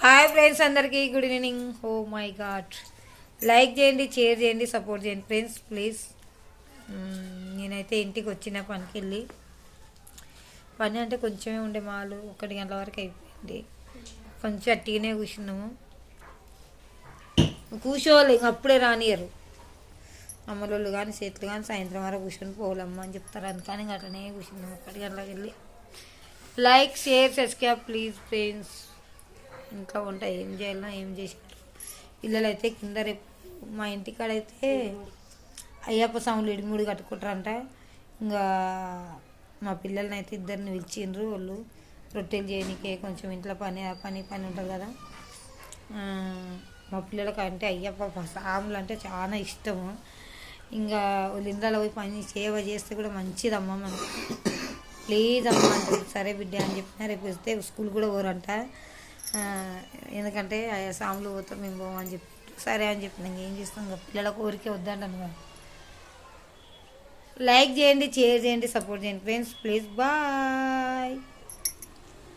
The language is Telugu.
హాయ్ ఫ్రెండ్స్, అందరికీ good evening. Oh my god, like చేయండి, షేర్ చేయండి, సపోర్ట్ చేయండి ఫ్రెండ్స్ ప్లీజ్. నేనైతే ఇంటికి వచ్చిన పనికి వెళ్ళి, పని అంటే కొంచెమే ఉండే, మాలు 1 గంటల వరకు అయిపోయింది. కొంచెం అట్టిగానే కూర్చున్నాము. కూర్చోవాలి, ఇంక అప్పుడే రానియరు అమ్మలోళ్ళు కానీ చేతులు కానీ. సాయంత్రం వరకు కూర్చొని పోవాలమ్మ అని చెప్తారు, అందుకని అట్లనే కూర్చున్నాము. 1 గంటలకు వెళ్ళి like share subscribe please friends. ఇంట్లో వంట ఏం చేయాలన్నా ఏం చేసినారు పిల్లలు అయితే కింద. రేపు మా ఇంటికాడైతే అయ్యప్ప స్వాములు ఇడిముడి కట్టుకుంటారంట. ఇంకా మా పిల్లల్ని అయితే ఇద్దరిని పిలిచిండ్రు. వాళ్ళు రొట్టెలు చేయనికే కొంచెం ఇంట్లో పని పని పని ఉంటుంది కదా. మా పిల్లలకి అంటే అయ్యప్ప స్వాములు అంటే చాలా ఇష్టము. ఇంకా వాళ్ళు ఇంట్లో పోయి పని సేవ చేస్తే కూడా మంచిదమ్మా మనకు. ప్లీజ్ అమ్మ అంటే సరే బిడ్డ అని చెప్పిన. రేపు వస్తే స్కూల్ కూడా పోరంట, ఎందుకంటే సాములు పోతాం మేము పోమని చెప్పి. సరే అని చెప్పిన. ఏం చేస్తాం, ఇంకా పిల్లల కోరికే వద్దంటాను కదా. లైక్ చేయండి, షేర్ చేయండి, సపోర్ట్ చేయండి ఫ్రెండ్స్ ప్లీజ్. బాయ్.